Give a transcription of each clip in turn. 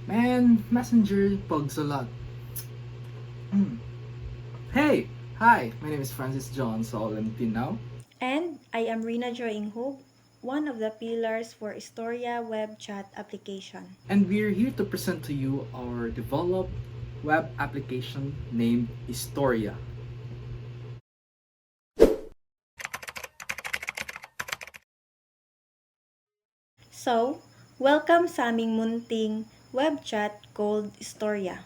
Man, Messenger bugs a lot. Hey! Hi! My name is Francis John Solentino now. And I am Rina Joy Hug, one of the pillars for Istorya web chat application. And we're here to present to you our developed web application named Istorya. So, welcome sa aming munting web chat called Istorya.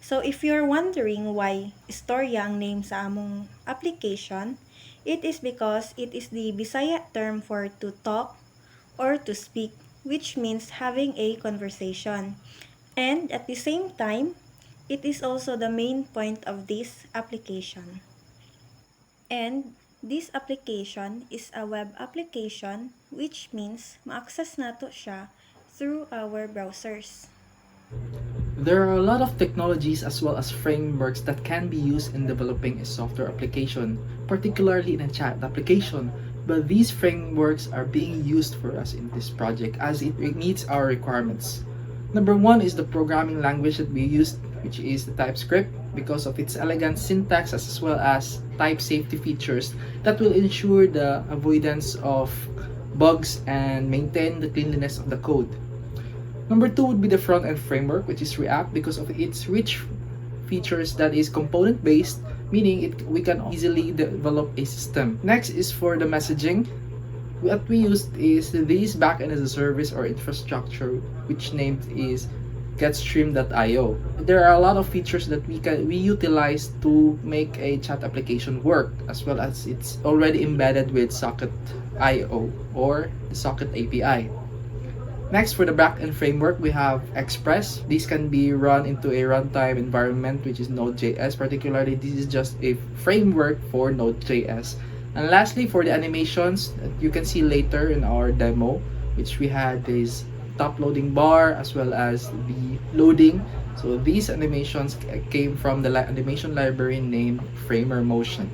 So, if you're wondering why Istorya ang name sa among application, it is because it is the Bisaya term for to talk or to speak, which means having a conversation. And at the same time, it is also the main point of this application. And this application is a web application, which means ma-access nato siya through our browsers. There are a lot of technologies as well as frameworks that can be used in developing a software application, particularly in a chat application. But these frameworks are being used for us in this project as it meets our requirements. Number one is the programming language that we used, which is the TypeScript, because of its elegant syntax as well as type safety features that will ensure the avoidance of bugs and maintain the cleanliness of the code. Number two would be the front end framework, which is React, because of its rich features that is component based, meaning we can easily develop a system. Next is for the messaging. What we used is this backend as a service or infrastructure, which named is getstream.io. There are a lot of features that we utilize to make a chat application work, as well as it's already embedded with Socket.io or the Socket API. Next, for the backend framework, we have Express. These can be run into a runtime environment, which is Node.js. Particularly, this is just a framework for Node.js. And lastly, for the animations, you can see later in our demo, which we had this top loading bar as well as the loading. So these animations came from the animation library named Framer Motion.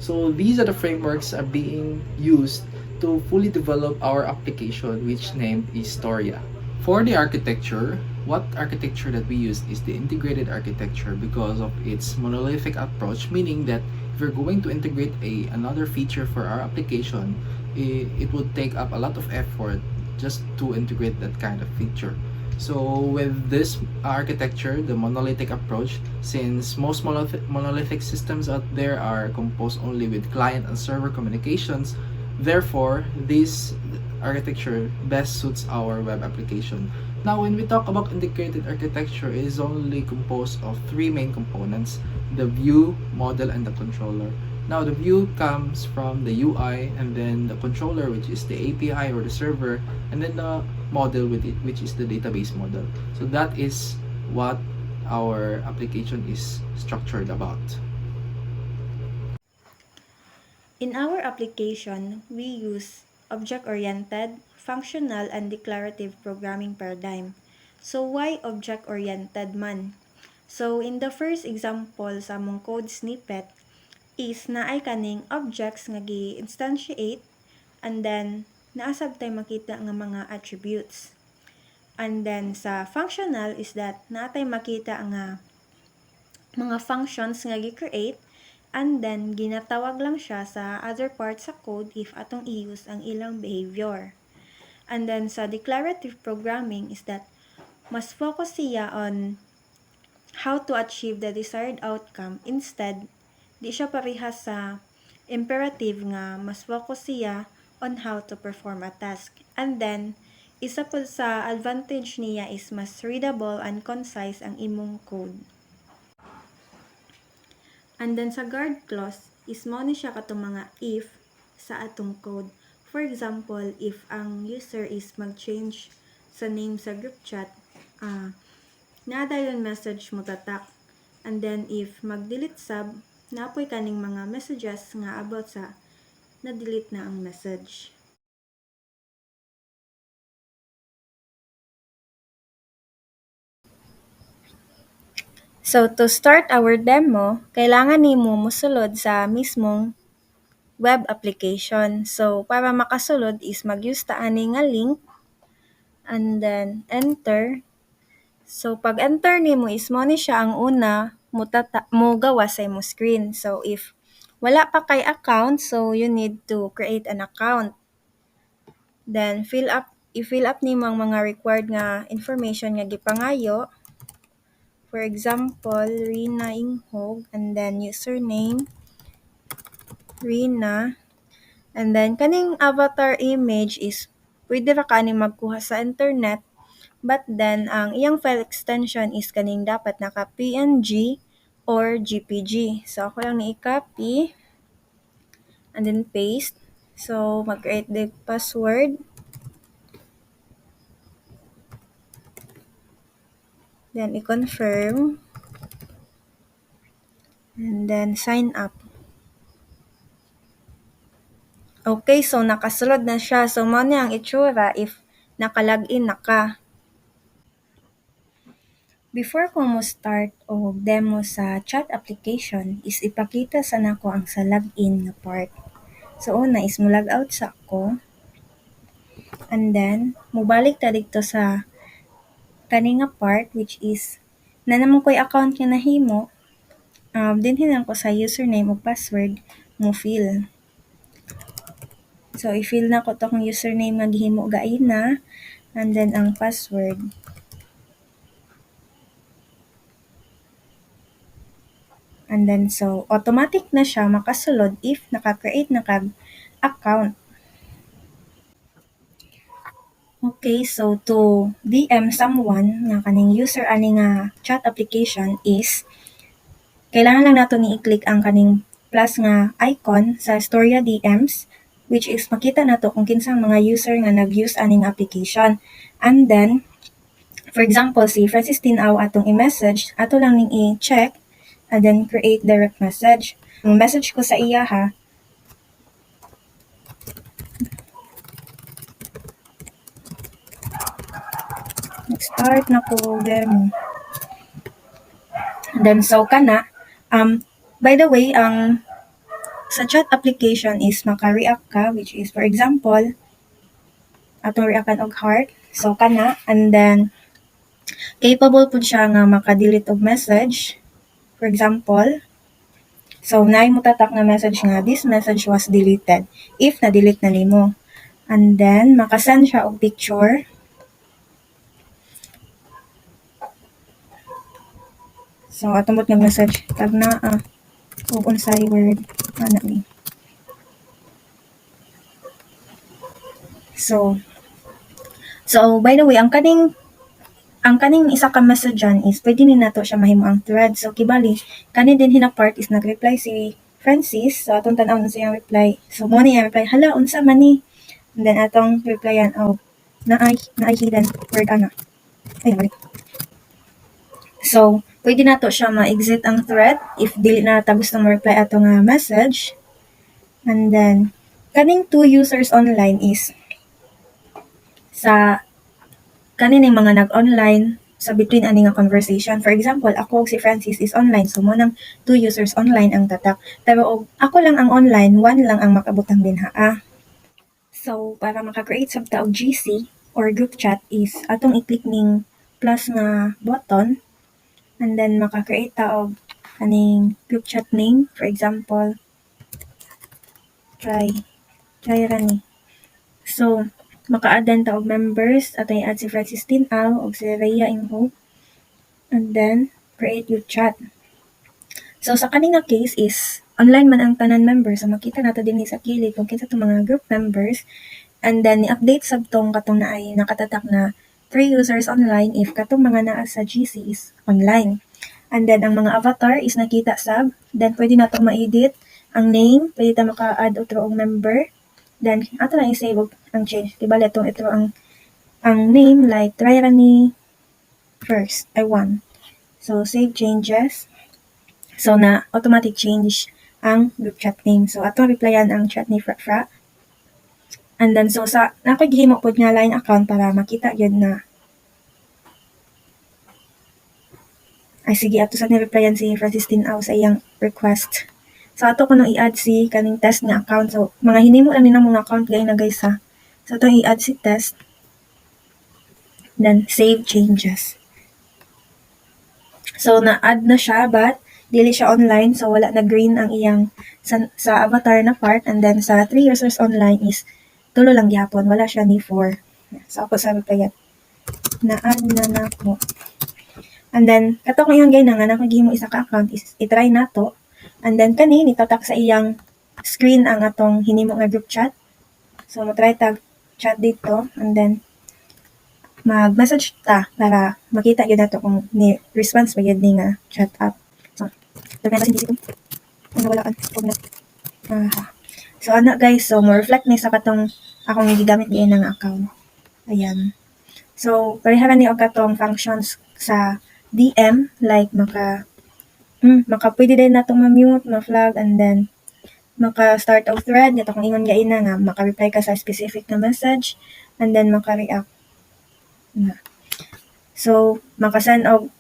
So these are the frameworks are being used to fully develop our application, which named Istorya. For the architecture, what architecture that we use is the integrated architecture because of its monolithic approach, meaning that if we're going to integrate another feature for our application, it would take up a lot of effort just to integrate that kind of feature. So with this architecture, the monolithic approach, since most monolithic systems out there are composed only with client and server communications, therefore this architecture best suits our web application. Now, when we talk about integrated architecture, it is only composed of three main components: the view, model, and the controller. Now, the view comes from the UI, and then the controller, which is the API or the server, and then the model with it, which is the database model. So that is what our application is structured about. In our application, we use object-oriented, functional, and declarative programming paradigm. So why object-oriented man? So in the first example sa among code snippet is naay kaning objects nga gi-instantiate and then naa sabtay makita nga mga attributes. And then sa functional is that natay makita nga mga functions nga gi-create and then ginatawag lang siya sa other parts sa code if atong i-use ang ilang behavior. And then sa declarative programming is that mas focus siya on how to achieve the desired outcome. Instead, di siya parehas sa imperative nga mas focus siya on how to perform a task. And then, isa po sa advantage niya is mas readable and concise ang imong code. And then sa guard clause, is mo ni siya katong mga if sa atong code. For example, if ang user is mag-change sa name sa group chat, nada yung message mo tatak. And then if mag-delete sub, napoy kaning mga messages nga about sa na-delete na ang message. So to start our demo, kailangan nimo mosulod sa mismong web application. So para makasulod is mag-use ta ani nga link and then enter. So pag enter nimo is mo ni siya ang una mo gawa sa imo screen. So if wala pa kay account, so you need to create an account. Then i-fill up nimo ang mga required nga information nga gipangayo. For example, Rina Inghog, and then username Rina. And then kaning avatar image is pwede ra ka ni magkuha sa internet, but then ang iyang file extension is kaning dapat naka PNG or GPG. So ako lang ni i-copy and then paste. So mag-create the password. Then i-confirm. And then sign up. Okay, so nakasulod na siya. So mo niya ang itsura if naka-login na ka. Before ko mo start o demo sa chat application is ipakita sa nako ang sa login na part. So una is mo log out sa ako. And then mobalik ta dito sa kani nga part which is na naman ko'y account nga nahimo. Dinhinan ko sa username o password mo fill. So i-fill na ko to kung username nga gihimo gaina and then ang password. And then, so, automatic na siya makasulod if naka-create na kag account. Okay, so to DM someone nga kaning user ani nga chat application is kailangan lang nato ni i-click ang kaning plus nga icon sa Istorya DMs which is makita nato kung kinsang mga user nga nag-use aning application. And then, for example, si Francis Tinaw atong i-message, ato lang ning i-check and then create direct message. Ang message ko sa iya ha, start na ko demo. And then so kana, by the way, ang sa chat application is maka-react ka which is for example, atong reactan og heart. So kana, and then capable pud siya nga maka-delete og message. For example, so naay mo tatak na message nga this message was deleted if na-delete na nimo. And then maka-send siya og picture. So atong nga message tag naa ug unsay word ana ni. So by the way, ang kaning isa ka message dyan is pwede ni nato siya mahimo ang thread. So kibali, kani din hina part is nag-reply si Francis. So atong tan-aw na siyang reply. So mo ni reply, hala unsa man ni? And then atong replyan, oh, naay hidden word ana. Ay mali. So pwede nato siya ma-exit ang thread if dili na ta gusto mo reply ato nga message. And then kaning two users online is sa kanining mga nag-online sa between ani nga conversation. For example, ako ug si Francis is online, so mo nang two users online ang tatak. Pero og ako lang ang online, one lang ang makabutang dinhaa. So para maka-create sab ta og GC or group chat is atong i-click ning plus nga button and then maka-create ta og kaning group chat name. For example, try ra ni. So maka-add ta og members at i-add si Francis Tinaw og si Rhea Inghog and then create your chat. So sa kaninga case is online man ang tanan members, so makita nato dinhi sa kilid kung kinsa tong mga group members and then i-update sab tong katong naay nakatatak na 3 users online if katong mga naa sa GC is online. And then ang mga avatar is nakita sab, then pwede nato ma-edit ang name, pwede ta maka-add otro og member. Then ato lang i-save ang change. Diba ito ang name like try ra ni first I want. So save changes. So na automatic change ang group chat name. So ato replyan ang chat ni Fra. And then so sa nakagihimo pod nga line account para makita gyud na ay sige ato sa ni-replyan si Francis Tinaw sa iyang request. So ato ko nang i-add si kaning test nga account. So mga hinimo lang nina mga account gay na guys ha. So ito i-add si test. Then save changes. So na-add na siya but dili siya online, so wala na green ang iyang sa avatar na part, and then sa 3 users online is tulo lang gyapon, wala siya ni 4. So ako sabi kaya na-add na nako. And then kato ko yung gay na nga nakagihimo isa ka account is i-try nato. And then kani nitatak sa iyang screen ang atong hinimo nga group chat. So mo try tag chat dito, and then mag-message ta para makita gyud nato kung ni response ba gyud ni nga chat app. So daghan kasi dito. Ano wala kan na. So ana guys, so mo reflect ni sa katong akong gigamit diin nga account. Ayan. So pareha ni og katong functions sa DM, like maka pwede din natong ma-mute, ma-flag, and then maka-start of thread, ito kung ingon gaina nga, maka-reply ka sa specific na message, and then maka-react. So, maka-send og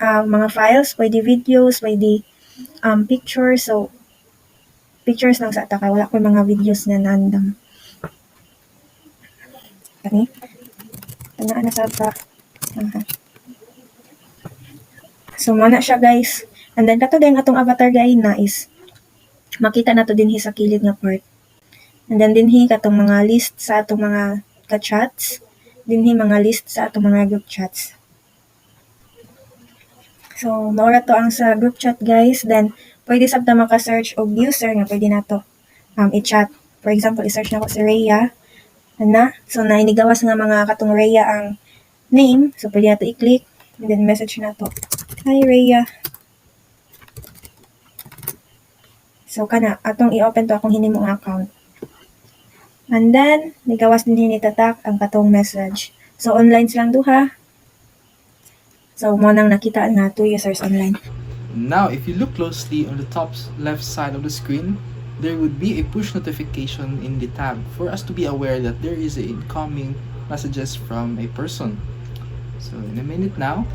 mga files, pwede videos, pwede pictures, so pictures lang sa ataka, wala ko mga videos na nandang. Kani? Tanaan na sa ata. So, mana siya guys. And then, kato din atong avatar gaina is makita nato dinhi sa kilid nga part. And then dinhi katong mga list sa atong mga ka-chats, dinhi mga list sa atong mga group chats. So maura to ang sa group chat guys, then pwede sabta maka-search og user nga pwede nato i-chat. For example, i-search nako si Rhea. Ana, so na inigawas nga mga katong Rhea ang name, so pwede nato i-click and then message nato. Hi Rhea. So kana atong i-open to akong hinimong account. And then nigawas din hinitatak ang katong message. So online silang duha. So mo nang nakita nga 2 users online. Now, if you look closely on the top left side of the screen, there would be a push notification in the tab for us to be aware that there is a incoming messages from a person. So in a minute now,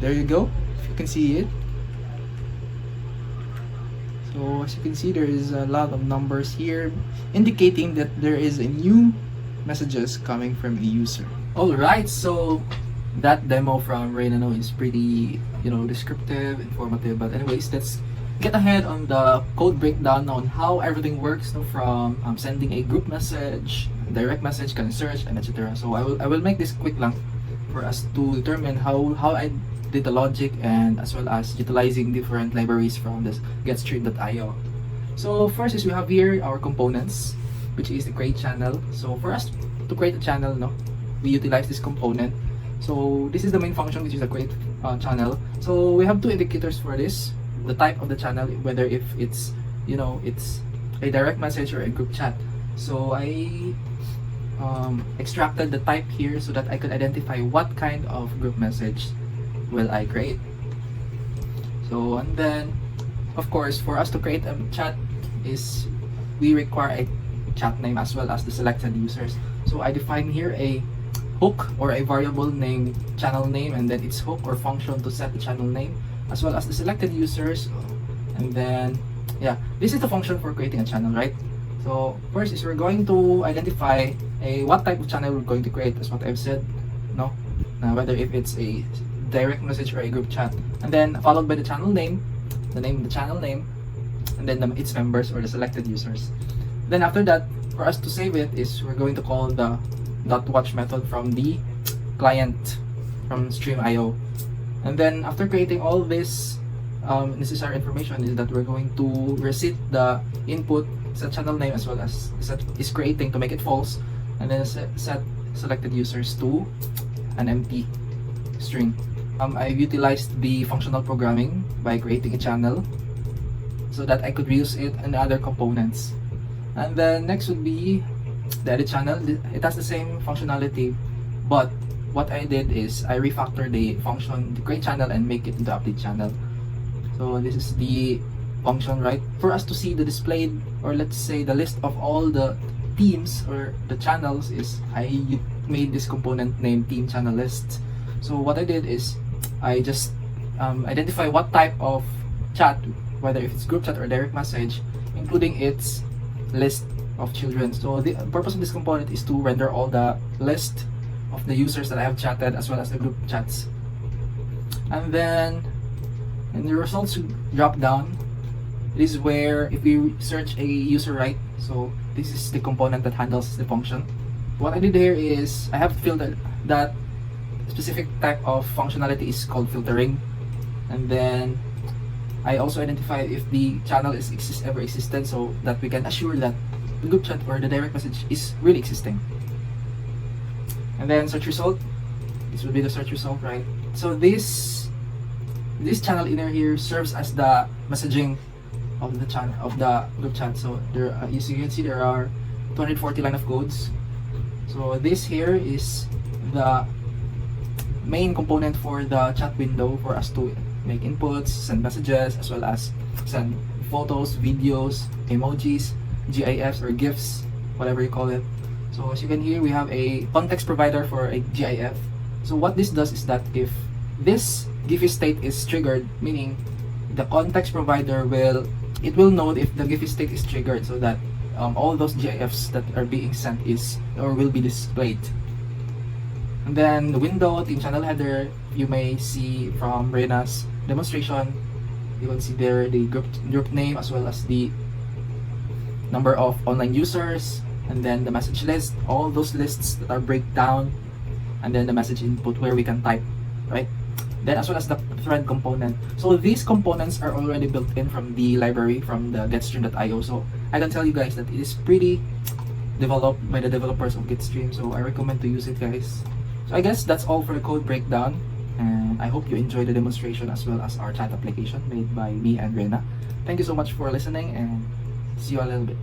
there you go, if you can see it. So as you can see, there is a lot of numbers here indicating that there is a new messages coming from a user. Alright, so that demo from Reynano is pretty, descriptive, informative. But anyways, let's get ahead on the code breakdown on how everything works, from sending a group message, direct message, can search, and etc. So I will make this quick lang for us to determine how I did the logic, and as well as utilizing different libraries from this getstream.io. So first is we have here our components, which is the create channel. So for us to create a channel, we utilize this component. So this is the main function, which is a create channel. So we have two indicators for this: the type of the channel, whether if it's it's a direct message or a group chat. So I extracted the type here so that I could identify what kind of group message will I create. So and then of course, for us to create a chat is we require a chat name as well as the selected users. So I define here a hook or a variable named channel name, and then its hook or function to set the channel name, as well as the selected users. And then this is the function for creating a channel, right? So first is we're going to identify what type of channel we're going to create, as what I've said, whether if it's a direct message or a group chat, and then followed by the channel name, the name of the channel name, and then its members or the selected users. Then after that, for us to save it is we're going to call the .watch method from the client from Stream.io. And then after creating all this necessary information is that we're going to reset the input set channel name, as well as set is creating to make it false, and then set selected users to an empty string. I've utilized the functional programming by creating a channel so that I could reuse it in other components. And then next would be the edit channel. It has the same functionality, but what I did is I refactored the function, the create channel, and make it into update channel. So this is the function, right? For us to see the displayed, or let's say the list of all the teams or the channels, is I made this component named team channel list. So what I did is I just identify what type of chat, whether if it's group chat or direct message, including its list of children. So the purpose of this component is to render all the list of the users that I have chatted, as well as the group chats And then in the results drop down, it is where if we search a user right, so this is the component that handles the function. What I did here is I have filtered that specific type of functionality is called filtering, and then I also identify if the channel is ever existed, so that we can assure that the group chat or the direct message is really existing. And then search result, this will be the search result, right? So this channel inner here serves as the messaging of the channel of the group chat. So there, as you can see, there are 240 line of codes. So this here is the main component for the chat window for us to make inputs, send messages, as well as send photos, videos, emojis, GIFs or GIFs, whatever you call it. So as you can hear, we have a context provider for a GIF. So what this does is that if this GIF state is triggered, meaning the context provider will know if the GIF state is triggered, so that all those GIFs that are being sent is or will be displayed. And then the window, team channel header, you may see from Rena's demonstration, you will see there the group name as well as the number of online users, and then the message list, all those lists that are breakdown, and then the message input where we can type, right? Then as well as the thread component. So these components are already built in from the library, from the getstream.io. So I can tell you guys that it is pretty developed by the developers of Getstream, so I recommend to use it, guys. So I guess that's all for the code breakdown, and I hope you enjoyed the demonstration as well as our chat application made by me and Rena. Thank you so much for listening, and see you a little bit.